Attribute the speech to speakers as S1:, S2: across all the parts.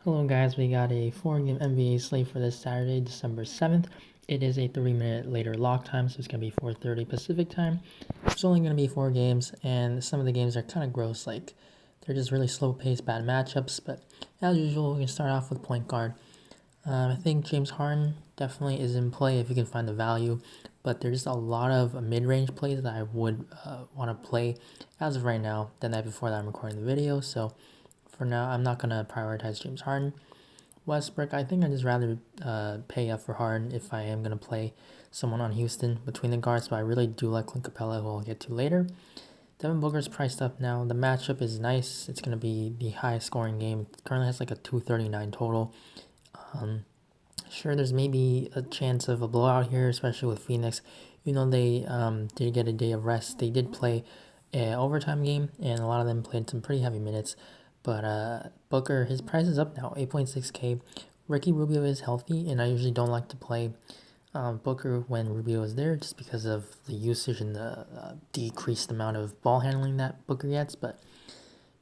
S1: Hello guys, we got a 4-game NBA slate for this Saturday, December 7th. It is a 3-minute later lock time, so it's going to be 4:30 Pacific time. It's only going to be 4 games, and some of the games are kind of gross, like they're just really slow-paced, bad matchups, but as usual, we can start off with point guard. I think James Harden definitely is in play if you can find the value, but there's just a lot of mid-range plays that I would want to play as of right now, the night before that I'm recording the video, so for now, I'm not going to prioritize James Harden. Westbrook, I think I'd just rather pay up for Harden if I am going to play someone on Houston between the guards, but I really do like Clint Capella, who I'll get to later. Devin Booker's priced up now. The matchup is nice. It's going to be the highest scoring game. It currently has like a 239 total. Sure, there's maybe a chance of a blowout here, especially with Phoenix. Even though they did get a day of rest, they did play an overtime game, and a lot of them played some pretty heavy minutes. But Booker, his price is up now, 8.6K. Ricky Rubio is healthy, and I usually don't like to play Booker when Rubio is there just because of the usage and the decreased amount of ball handling that Booker gets. But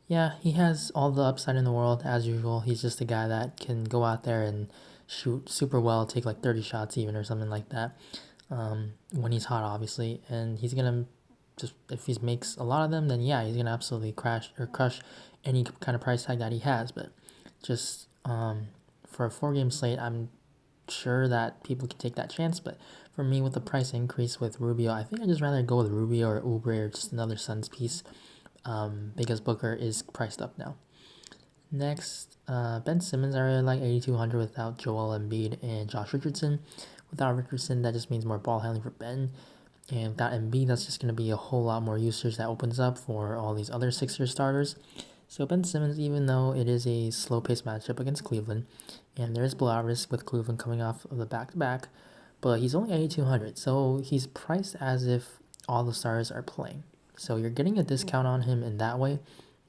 S1: yeah, he has all the upside in the world as usual. He's just a guy that can go out there and shoot super well, take like 30 shots even or something like that when he's hot, obviously. And he's going to just, if he makes a lot of them, then yeah, he's going to absolutely crush any kind of price tag that he has. But just for a 4-game slate, I'm sure that people can take that chance. But for me, with the price increase with Rubio, I think I'd just rather go with Rubio or Oubre or just another Suns piece because Booker is priced up now. Next, Ben Simmons, I really like 8,200 without Joel Embiid and Josh Richardson. Without Richardson, that just means more ball handling for Ben. And without Embiid, that's just going to be a whole lot more usage that opens up for all these other Sixers starters. So Ben Simmons, even though it is a slow-paced matchup against Cleveland, and there is blowout risk with Cleveland coming off of the back-to-back, but he's only 8,200, so he's priced as if all the stars are playing. So you're getting a discount on him in that way,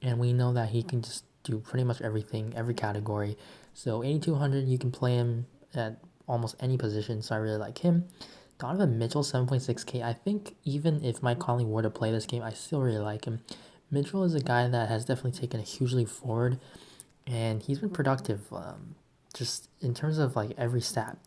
S1: and we know that he can just do pretty much everything, every category. So 8,200, you can play him at almost any position, so I really like him. Donovan Mitchell, 7.6K. I think even if Mike Conley were to play this game, I still really like him. Mitchell is a guy that has definitely taken a huge leap forward, and he's been productive just in terms of like every stat.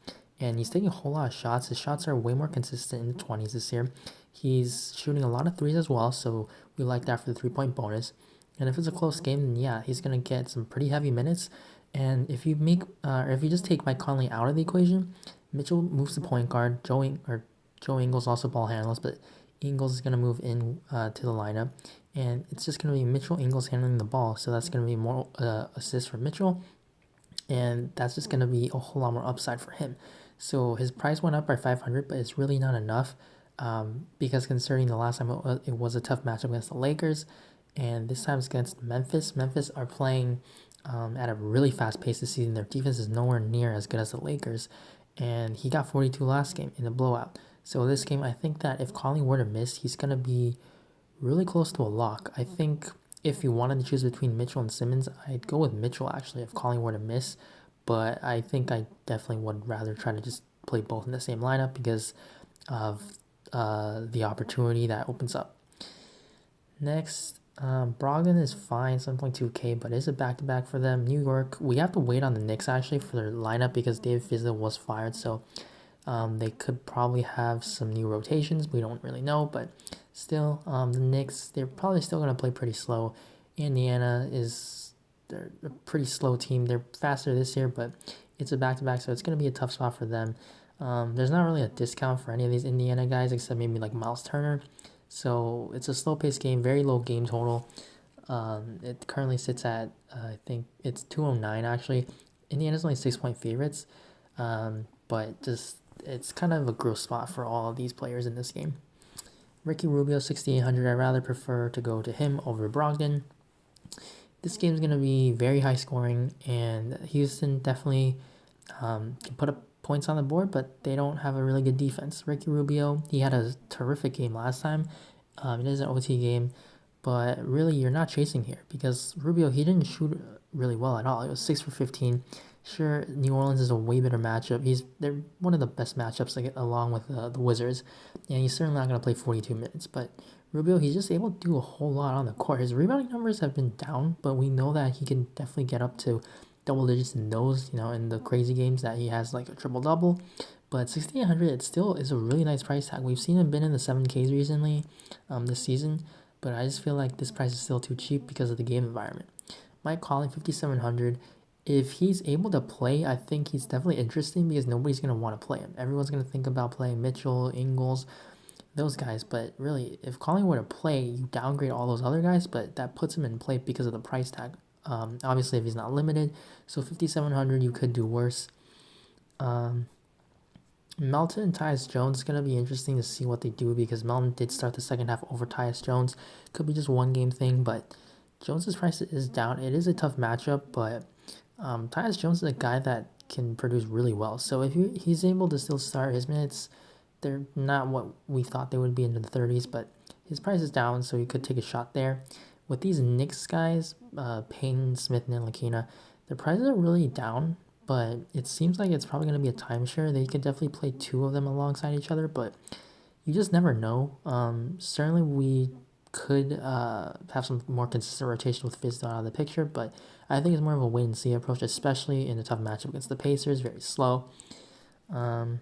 S1: And he's taking a whole lot of shots. His shots are way more consistent in the 20s this year. He's shooting a lot of threes as well, so we like that for the 3-point bonus. And if it's a close game, then yeah, he's gonna get some pretty heavy minutes. And if you if you just take Mike Conley out of the equation, Mitchell moves to point guard. Joe Ingles also ball handles, but Ingles is gonna move in to the lineup, and it's just gonna be Mitchell Ingles handling the ball. So that's gonna be more assists for Mitchell, and that's just gonna be a whole lot more upside for him. So his price went up by 500, but it's really not enough because considering the last time it was a tough matchup against the Lakers, and this time it's against Memphis. Memphis are playing at a really fast pace this season. Their defense is nowhere near as good as the Lakers, and he got 42 last game in a blowout. So this game, I think that if Conley were to miss, he's going to be really close to a lock. I think if you wanted to choose between Mitchell and Simmons, I'd go with Mitchell actually if Conley were to miss, but I think I definitely would rather try to just play both in the same lineup because of the opportunity that opens up. Next, Brogdon is fine, 7.2K, but it's a back-to-back for them. New York, we have to wait on the Knicks actually for their lineup because David Fizdale was fired, so they could probably have some new rotations. We don't really know, but still, the Knicks, they're probably still going to play pretty slow. Indiana they're a pretty slow team. They're faster this year, but it's a back-to-back, so it's going to be a tough spot for them. There's not really a discount for any of these Indiana guys except maybe like Miles Turner. So it's a slow-paced game, very low game total. It currently sits at, I think it's 209 actually. Indiana's only 6-point favorites, but just it's kind of a gross spot for all of these players in this game. Ricky Rubio, 6,800. I'd rather prefer to go to him over Brogdon. This game's going to be very high scoring, and Houston definitely can put up points on the board, but they don't have a really good defense. Ricky Rubio, he had a terrific game last time. It is an OT game, but really you're not chasing here because Rubio, he didn't shoot really well at all. It was 6 for 15. Sure, New Orleans is a way better matchup. They're one of the best matchups along with the Wizards, and he's certainly not going to play 42 minutes, but Rubio, he's just able to do a whole lot on the court. His rebounding numbers have been down, but we know that he can definitely get up to double digits in those, in the crazy games that he has like a triple double. But 6,800, it still is a really nice price tag. We've seen him been in the 7Ks recently, this season, but I just feel like this price is still too cheap because of the game environment. Mike Conley, 5,700. If he's able to play, I think he's definitely interesting because nobody's going to want to play him. Everyone's going to think about playing Mitchell, Ingles, those guys. But really, if Conley were to play, you downgrade all those other guys, but that puts him in play because of the price tag. Obviously, if he's not limited, so 5,700, you could do worse. Melton and Tyus Jones is going to be interesting to see what they do because Melton did start the second half over Tyus Jones. Could be just one game thing, but Jones's price is down. It is a tough matchup, but Tyus Jones is a guy that can produce really well. So if he's able to still start, his minutes, they're not what we thought they would be into the 30s, but his price is down, so you could take a shot there. With these Knicks guys, Payne, Smith, and Lakina, their prices are really down, but it seems like it's probably going to be a timeshare. They could definitely play two of them alongside each other, but you just never know. Certainly we could have some more consistent rotation with Fizz out of the picture, but I think it's more of a wait and see approach, especially in a tough matchup against the Pacers. Very slow. So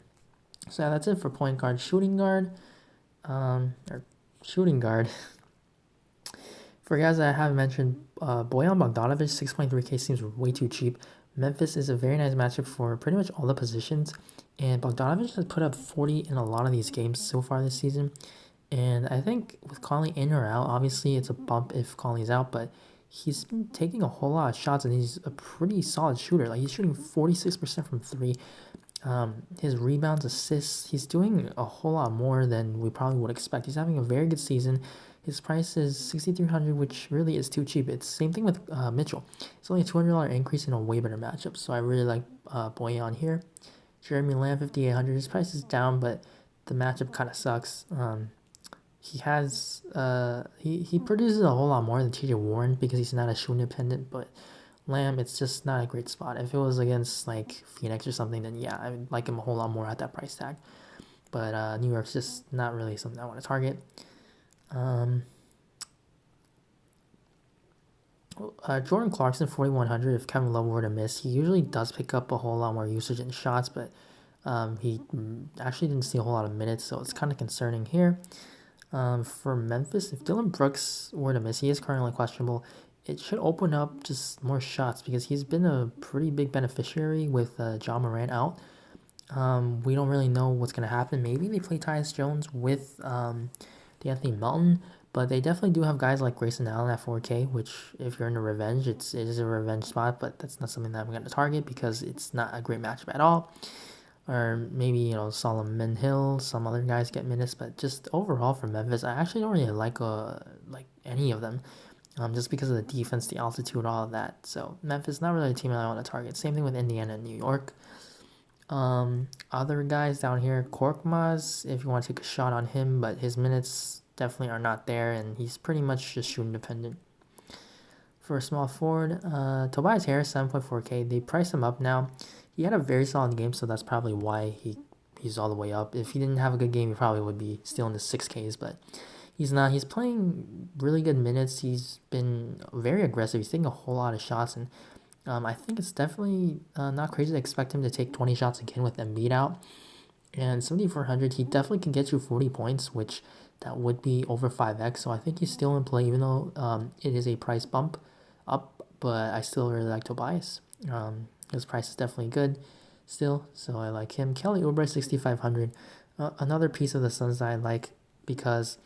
S1: yeah, that's it for point guard, shooting guard, or shooting guard. For guys that I haven't mentioned, Bojan Bogdanovic, 6.3K seems way too cheap. Memphis is a very nice matchup for pretty much all the positions, and Bogdanovic has put up 40 in a lot of these games so far this season. And I think with Conley in or out, obviously it's a bump if Conley's out, but he's been taking a whole lot of shots and he's a pretty solid shooter. Like he's shooting 46% from three. His rebounds, assists, he's doing a whole lot more than we probably would expect. He's having a very good season. His price is 6,300, which really is too cheap. It's same thing with Mitchell. It's only a $200 increase in a way better matchup. So I really like Bojan here. Jeremy Lamb, 5,800. His price is down, but the matchup kind of sucks. He has he produces a whole lot more than TJ Warren because he's not a shooting dependent, but Lamb, it's just not a great spot. If it was against like Phoenix or something, then yeah, I would like him a whole lot more at that price tag. But New York's just not really something I want to target. Jordan Clarkson, 4,100. If Kevin Love were to miss, he usually does pick up a whole lot more usage in shots, but he actually didn't see a whole lot of minutes, so it's kind of concerning here. For Memphis, if Dylan Brooks were to miss, he is currently questionable. It should open up just more shots because he's been a pretty big beneficiary with John Morant out. We don't really know what's going to happen. Maybe they play Tyus Jones with D'Anthony Melton, but they definitely do have guys like Grayson Allen at 4K, which if you're in a revenge, it is a revenge spot, but that's not something that I'm going to target because it's not a great matchup at all. Or maybe, Solomon Hill, some other guys get minutes, but just overall for Memphis, I actually don't really like any of them, just because of the defense, the altitude, all of that. So Memphis, not really a team that I want to target. Same thing with Indiana and New York. Other guys down here, Korkmaz, if you want to take a shot on him, but his minutes definitely are not there, and he's pretty much just shooting dependent. For a small forward, Tobias Harris, 7.4K. They priced him up now. He had a very solid game, so that's probably why he's all the way up. If he didn't have a good game, he probably would be still in the 6Ks, but he's not. He's playing really good minutes. He's been very aggressive. He's taking a whole lot of shots, and I think it's definitely not crazy to expect him to take 20 shots again with Embiid out. And 7,400, he definitely can get you 40 points, which that would be over 5x. So I think he's still in play, even though it is a price bump up, but I still really like Tobias. His price is definitely good still, so I like him. Kelly Oubre, 6,500. Another piece of the Suns that I like because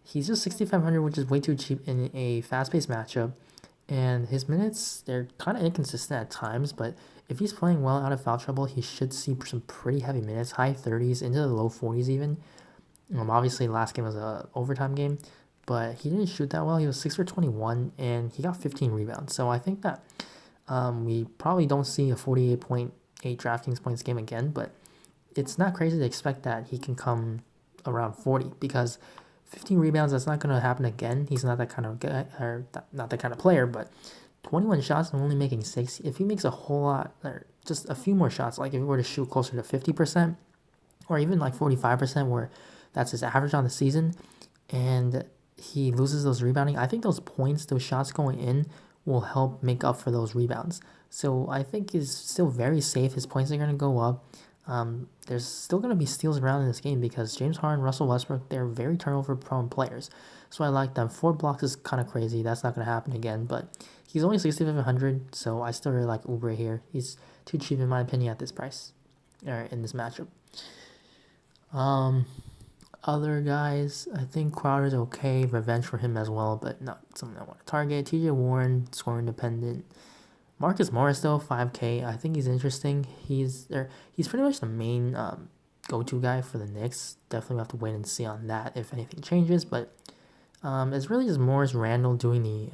S1: he's just 6,500, which is way too cheap in a fast-paced matchup. And his minutes, they're kind of inconsistent at times, but if he's playing well out of foul trouble, he should see some pretty heavy minutes, high 30s, into the low 40s even. Obviously, last game was a overtime game, but he didn't shoot that well. He was 6 for 21, and he got 15 rebounds. So I think that we probably don't see a 48.8 DraftKings points game again, but it's not crazy to expect that he can come around 40 because 15 rebounds, that's not going to happen again. He's not that kind of guy, or not that kind of player, but 21 shots and only making 6. If he makes a whole lot, or just a few more shots, like if he were to shoot closer to 50%, or even like 45%, where that's his average on the season, and he loses those rebounding, I think those points, those shots going in, will help make up for those rebounds. So I think he's still very safe. His points are going to go up. There's still going to be steals around in this game because James Harden, Russell Westbrook, they're very turnover prone players. So I like them. 4 blocks is kind of crazy. That's not going to happen again. But he's only 6,500, so I still really like Oubre here. He's too cheap in my opinion at this price, or in this matchup. Other guys, I think Crowder's okay. Revenge for him as well, but not something I want to target. TJ Warren, scoring dependent. Marcus Morris though, 5K. I think he's interesting. He's pretty much the main go-to guy for the Knicks. Definitely have to wait and see on that if anything changes. But it's really just Morris Randall doing the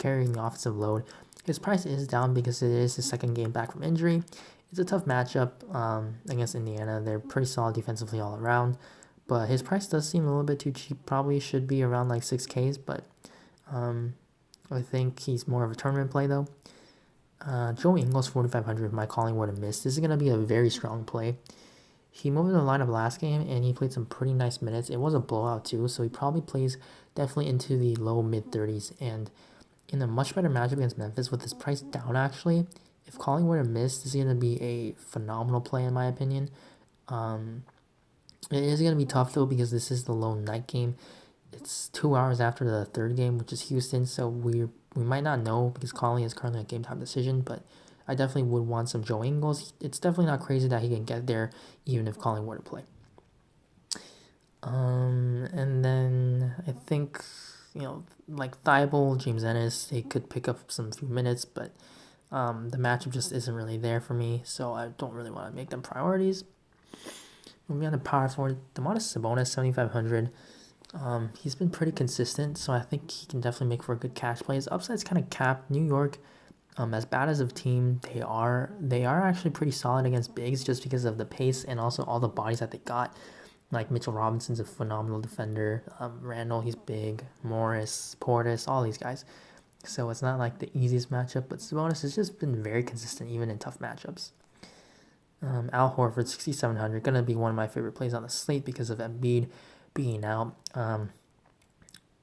S1: carrying the offensive load. His price is down because it is his second game back from injury. It's a tough matchup against Indiana. They're pretty solid defensively all around. But his price does seem a little bit too cheap. Probably should be around like 6Ks, but I think he's more of a tournament play though. Joe Ingles, 4,500. My calling would have missed. This is going to be a very strong play. He moved in the lineup last game and he played some pretty nice minutes. It was a blowout too, so he probably plays definitely into the low mid 30s. And in a much better matchup against Memphis with his price down, actually, if calling would have missed, this is going to be a phenomenal play in my opinion. It is going to be tough though because this is the lone night game. It's 2 hours after the third game, which is Houston, so we might not know because calling is currently a game time decision, but I definitely would want some Joe Ingles. It's definitely not crazy that he can get there even if calling were to play. And then I think, like Thibault, James Ennis, they could pick up some few minutes, but the matchup just isn't really there for me, so I don't really want to make them priorities. Moving on to power forward, Domantas Sabonis, 7,500. He's been pretty consistent, so I think he can definitely make for a good cash play. His upside's kind of capped. New York, as bad as a team they are actually pretty solid against bigs just because of the pace and also all the bodies that they got. Like Mitchell Robinson's a phenomenal defender. Randall, he's big. Morris, Portis, all these guys. So it's not like the easiest matchup, but Sabonis has just been very consistent even in tough matchups. Al Horford, 6,700, gonna be one of my favorite plays on the slate because of Embiid being out.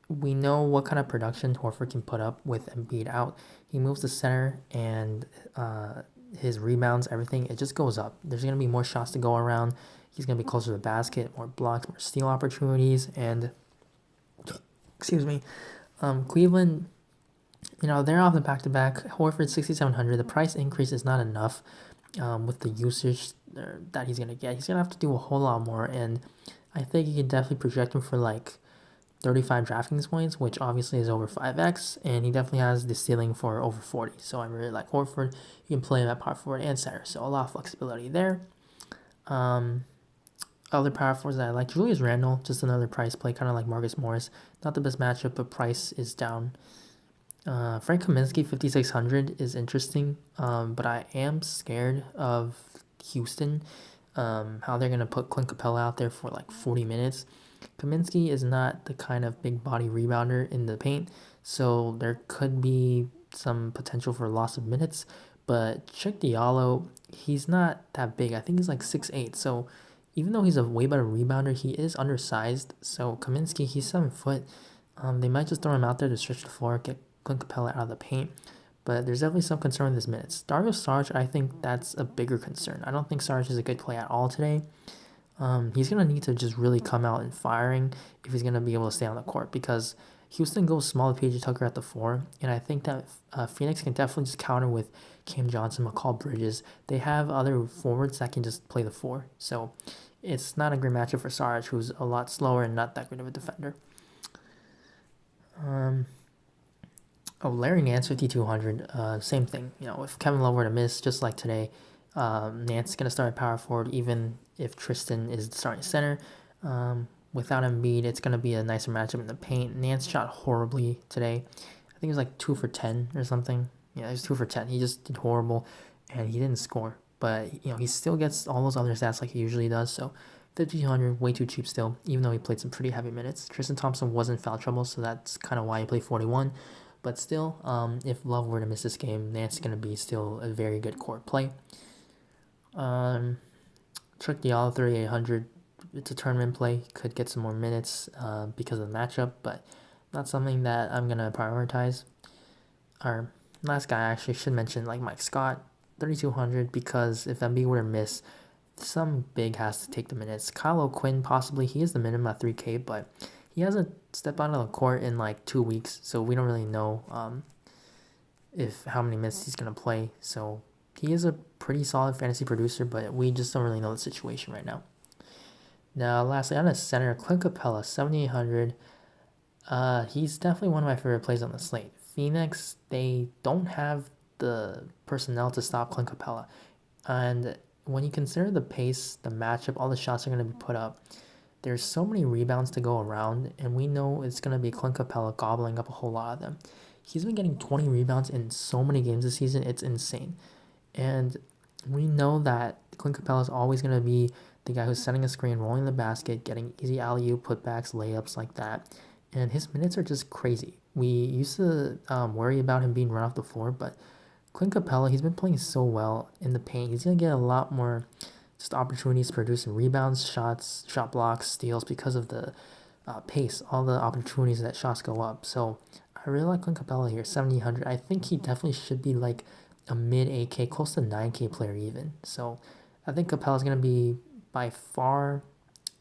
S1: We know what kind of production Horford can put up with Embiid out. He moves to center and his rebounds, everything, it just goes up. There's going to be more shots to go around. He's going to be closer to the basket, more blocks, more steal opportunities. And, Cleveland, they're off the back-to-back. Horford, 6,700. The price increase is not enough with the usage that he's going to get. He's going to have to do a whole lot more. And I think you can definitely project him for like 35 DraftKings points, which obviously is over 5x, and he definitely has the ceiling for over 40. So I really like Horford. You can play him at power forward and center, so a lot of flexibility there. Other power forwards that I like, Julius Randle, just another price play, kind of like Marcus Morris. Not the best matchup, but price is down. Frank Kaminsky, 5,600 is interesting, but I am scared of Houston, how they're going to put Clint Capella out there for like 40 minutes. Kaminsky is not the kind of big body rebounder in the paint, so there could be some potential for loss of minutes. But Chuck Diallo, he's not that big. I think he's like 6'8". So even though he's a way better rebounder, he is undersized. So Kaminsky, he's 7 foot. They might just throw him out there to stretch the floor, get Clint Capella out of the paint. But there's definitely some concern with his minutes. Dario Saric, I think that's a bigger concern. I don't think Saric is a good play at all today. He's going to need to just really come out and firing if he's going to be able to stay on the court because Houston goes small with PJ Tucker at the 4, and I think that Phoenix can definitely just counter with Cam Johnson, McCall Bridges. They have other forwards that can just play the 4, so it's not a great matchup for Saric, who's a lot slower and not that great of a defender. Larry Nance, 5,200, same thing. If Kevin Love were to miss, just like today, Nance is going to start at power forward, even if Tristan is the starting center. Without Embiid, it's going to be a nicer matchup in the paint. Nance shot horribly today. I think it was like 2 for 10 or something. Yeah, it was 2 for 10. He just did horrible, and he didn't score. But, he still gets all those other stats like he usually does. So, 5,200, way too cheap still, even though he played some pretty heavy minutes. Tristan Thompson was in foul trouble, so that's kind of why he played 41. But still, if Love were to miss this game, Nance is going to be still a very good court play. Chuck Diallo, 3,800. It's a tournament play. Could get some more minutes because of the matchup, but not something that I'm going to prioritize. Or Last guy I actually should mention, like Mike Scott, 3,200, because if Embiid were to miss, some big has to take the minutes. Kyle O'Quinn, possibly, he is the minimum at 3K, but he hasn't stepped out of the court in like 2 weeks, so we don't really know if how many minutes he's going to play. So he is a pretty solid fantasy producer, but we just don't really know the situation right now. Now, lastly, on a center, Clint Capella, 7,800. He's definitely one of my favorite plays on the slate. Phoenix, they don't have the personnel to stop Clint Capella. And when you consider the pace, the matchup, all the shots are going to be put up, there's so many rebounds to go around, and we know it's going to be Clint Capella gobbling up a whole lot of them. He's been getting 20 rebounds in so many games this season, it's insane. And we know that Clint Capella is always going to be the guy who's setting a screen, rolling the basket, getting easy alley-oop putbacks, layups like that. And his minutes are just crazy. We used to worry about him being run off the floor, but Clint Capella, he's been playing so well in the paint. He's going to get a lot more just opportunities to produce rebounds, shots, shot blocks, steals because of the pace, all the opportunities that shots go up. So I really like Clint Capella here, 7,800. I think he definitely should be like a mid 8K, close to 9K player even. So I think Capella's going to be by far,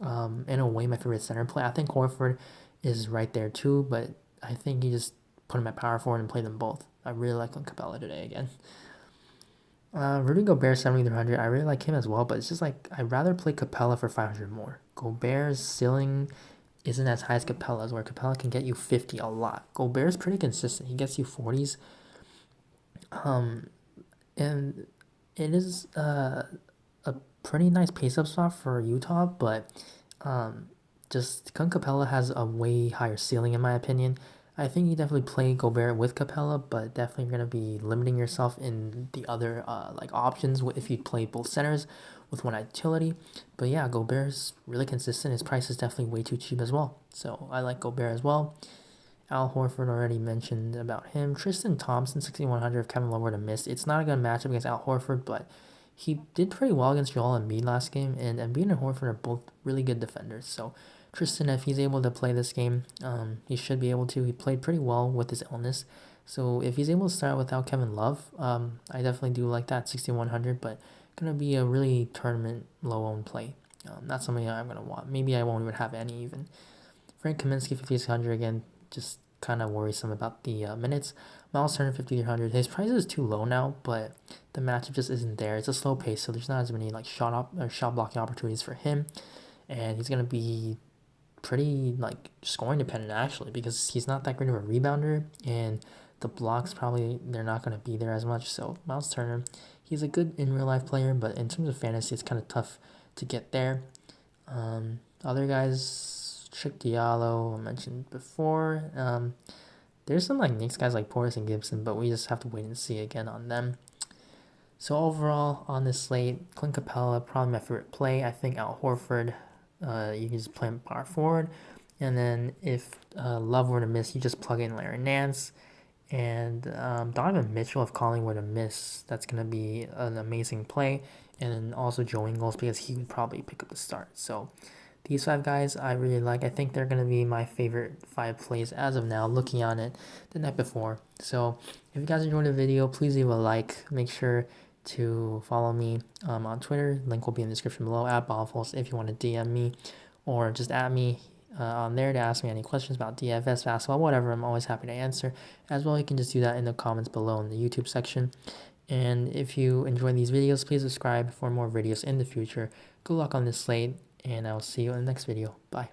S1: in a way, my favorite center play. I think Horford is right there too, but I think you just put him at power forward and play them both. I really like Clint Capella today again. Rudy Gobert 7,300. I really like him as well, but it's just like I'd rather play Capella for 500 more. Gobert's ceiling isn't as high as Capella's, where Capella can get you 50 a lot. Gobert's pretty consistent. He gets you 40s. And it is a pretty nice pace up spot for Utah, but just Clint Capella has a way higher ceiling in my opinion. I think you definitely play Gobert with Capella, but definitely you're gonna be limiting yourself in the other like options if you play both centers with one utility. But yeah, Gobert's really consistent. His price is definitely way too cheap as well. So I like Gobert as well. Al Horford already mentioned about him. Tristan Thompson, 6,100 if Kevin Love were to miss. It's not a good matchup against Al Horford, but he did pretty well against Joel Embiid last game, and Embiid and Horford are both really good defenders. So Tristan, if he's able to play this game, he should be able to. He played pretty well with his illness. So if he's able to start without Kevin Love, I definitely do like that 6,100, but going to be a really tournament low-owned play. Not something I'm going to want. Maybe I won't even have any even. Frank Kaminsky, 5,600 again, just kind of worrisome about the minutes. Miles Turner, 5,300. His price is too low now, but the matchup just isn't there. It's a slow pace, so there's not as many like shot blocking opportunities for him, and he's gonna be pretty like scoring dependent actually because he's not that great of a rebounder, and the blocks probably they're not gonna be there as much. So Miles Turner, he's a good in real life player, but in terms of fantasy, it's kind of tough to get there. Other guys, Trick Diallo, I mentioned before. There's some like Knicks guys like Portis and Gibson, but we just have to wait and see again on them. So overall on this slate, Clint Capella probably my favorite play. I think Al Horford, you can just play him power forward, and then if Love were to miss, you just plug in Larry Nance. And Donovan Mitchell, if Colin were to miss, that's going to be an amazing play. And then also Joe Ingles, because he would probably pick up the start. So these five guys I really like. I think they're going to be my favorite five plays as of now, looking on it the night before. So if you guys enjoyed the video, please leave a like. Make sure to follow me on Twitter. Link will be in the description below, at Bombfuls, if you want to DM me or just at me on there to ask me any questions about DFS, basketball, whatever. I'm always happy to answer. As well, you can just do that in the comments below in the YouTube section. And if you enjoy these videos, please subscribe for more videos in the future. Good luck on this slate, and I'll see you in the next video. Bye.